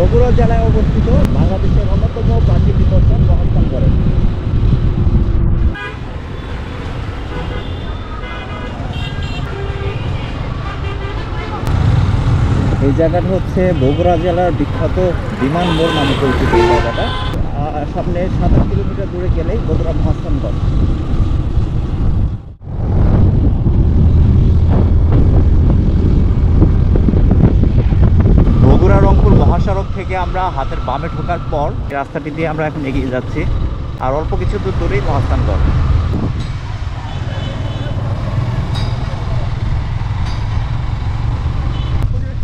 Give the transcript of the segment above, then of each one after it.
বগুড়া জেলায় অবস্থিত বাংলাদেশের অন্যতম প্রাচীন নিদর্শন মহাস্থানগড়। এই জায়গাটা হচ্ছে বগুড়া জেলার বিখ্যাত বিমান মোড় নামে পরিচিত। এই জায়গাটা সামনে 7 কিলোমিটার দূরে গেলেই বগুড়া মহাস্থানগড়। বগুড়া রংপুর মহাসড়ক থেকে আমরা হাতের বামে ঢোকার পর রাস্তাটি দিয়ে আমরা এখন এগিয়ে যাচ্ছি, আর অল্প কিছু দূর দূরেই মহাস্থানগড়।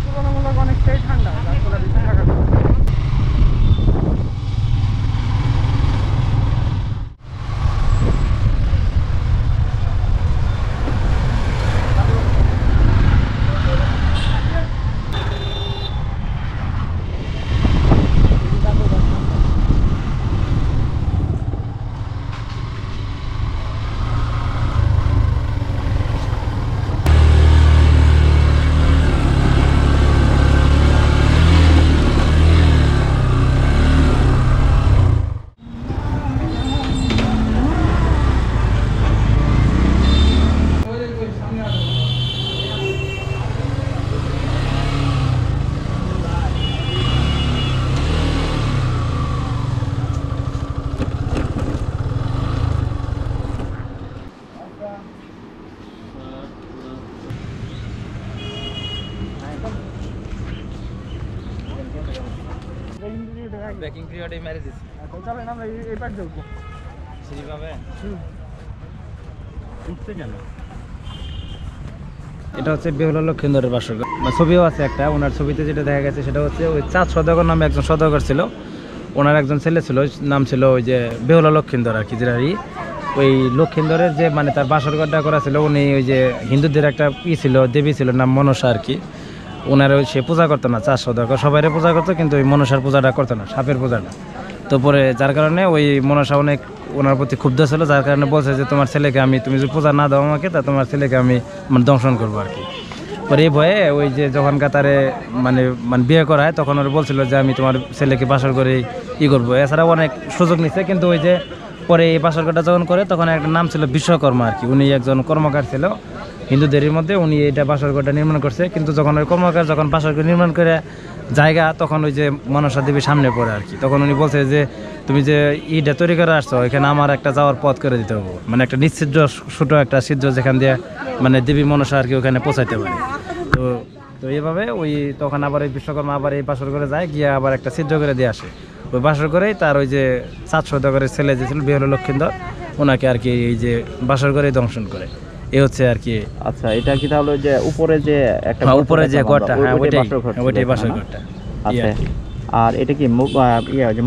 তুলনামূলক অনেকটাই ঠান্ডা, ব্রেকিং পিরিয়ডে মেরে দিছি। চলেন আমরা এই পাশ যাবো, সিঁড়ি পাবে উঠতে কেন। এটা হচ্ছে বেহুলা লক্ষিন্দরের বাসরঘর, ছবিও আছে একটা। ওনার ছবিতে যেটা দেখা গেছে সেটা হচ্ছে ওই চাঁদ সদাগর নামে একজন সদাগর ছিল, ওনার একজন ছেলে ছিল, নাম ছিল ওই যে বেহুলা লক্ষিন্দর আর কি। যেটা ওই লক্ষিন্দরের যে মানে তার বাসরঘরটা করা ছিল, উনি ওই যে হিন্দুদের একটা ছিল, দেবী ছিল নাম মনসা আর কি। ওনার ওই সে পূজা করতো না, চাঁদ সদাগর সবাইরে পূজা করতো, কিন্তু ওই মনসার পূজাটা করতো না, সাপের পূজাটা। তো পরে যার কারণে ওই মনসা অনেক ওনার প্রতি ক্ষুব্ধ ছিল, যার কারণে বলছে যে তোমার ছেলেকে আমি, তুমি যদি পূজা না দাও আমাকে, তা তোমার ছেলেকে আমি মানে দংশন করবো আর কি। পরে এই ভয়ে ওই যে যখন কাতারে মানে বিয়ে করা হয়, তখন ওরা বলছিল যে আমি তোমার ছেলেকে বাসর করে করবো। এছাড়াও অনেক সুযোগ নিচ্ছে, কিন্তু ওই যে পরে এই বাসরঘরটা যখন করে তখন একটা নাম ছিল বিশ্বকর্মা আর কি। উনি একজন কর্মকার ছিল হিন্দুদের মধ্যে, উনি এইটা বাসরঘরটা নির্মাণ করছে। কিন্তু যখন ওই কর্মকার যখন বাসরঘর নির্মাণ করে জায়গা, তখন ওই যে মনসা দেবী সামনে পড়ে আর কি। তখন উনি বলছে যে তুমি যে ইটা তৈরি করে আসছো, এখানে আমার একটা যাওয়ার পথ করে দিতে হবে, মানে একটা নিশ্চিদ্র ছোট একটা ছিদ্র যেখান দিয়ে মানে দেবী মনসা আর কি ওখানে পৌঁছাইতে পারে। তো তো এইভাবে ওই তখন আবার এই বিশ্বকর্মা আবার এই বাসর করে যায়, গিয়ে আবার একটা ছিদ্র করে দিয়ে আসে। ওই বাসর করেই তার ওই যে চাঁদ সদাগরের ছেলে যে ছিল বেহুলা লক্ষিন্দর, ওনাকে আর কি এই যে বাসর করে দংশন করে। এই হচ্ছে আর কি। আচ্ছা, এটা কি তাহলে যে উপরে যে একটা উপরে যে ঘরটা, হ্যাঁ ওইটাই বাসর ঘরটা। আচ্ছা, আর এটা কি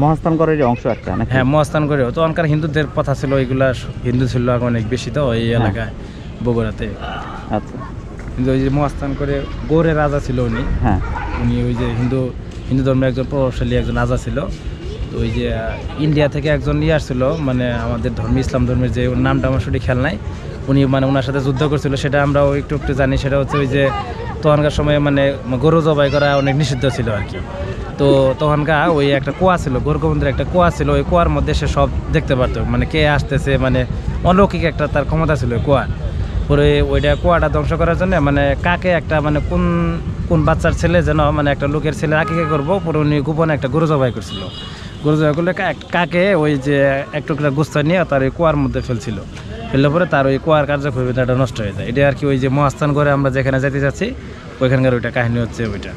মহাস্থানগড়ের অংশ একটা নাকি? হ্যাঁ, মহাস্থানগড়ে। তো অনকার হিন্দুদের কথা ছিল, ওইগুলা হিন্দু ছিল অনেক বেশি তো এই এলাকায় বগুড়াতে। আচ্ছা, কিন্তু ওই যে মহাস্থান করে গৌড়ের রাজা ছিল উনি। হ্যাঁ, উনি ওই যে হিন্দু ধর্মের একজন প্রভাবশালী একজন রাজা ছিল। তো ওই যে ইন্ডিয়া থেকে একজন নিয়ে আসছিল, মানে আমাদের ধর্ম ইসলাম ধর্মের, যে নামটা আমার সঠিক খেয়াল নাই। উনি মানে ওনার সাথে যুদ্ধ করছিল, সেটা আমরাও একটু একটু জানি। সেটা হচ্ছে ওই যে তখনকার সময়ে মানে গরু জবাই করা অনেক নিষিদ্ধ ছিল আর কি। তো তখনকার ওই একটা কুয়া ছিল, গোরগোবিন্দের একটা কুয়া ছিল, ওই কুয়ার মধ্যে সে সব দেখতে পারতো, মানে কে আসতেছে, মানে অলৌকিক একটা তার ক্ষমতা ছিল ওই কুয়া। পরে ওইটা কুয়াটা ধ্বংস করার জন্য মানে কাকে একটা মানে কোন বাচ্চার ছেলে যেন মানে একটা লোকের ছেলে আঁকিকে করবো, পরে উনি গোপনে একটা গরু জবাই করছিল। গরু জবাই করলে কাকে ওই যে এক টুকরা গুস্তা নিয়ে তার ওই কুয়ার মধ্যে ফেলছিল। ফেললে পরে তার ওই কুয়ার কার্যক্ষমতাটা নষ্ট হয়ে যায়। এটা আর কি ওই যে মহাস্থানগড়ে আমরা যেখানে যেতে যাচ্ছি ওইখানকার ওইটা কাহিনী হচ্ছে ওইটা।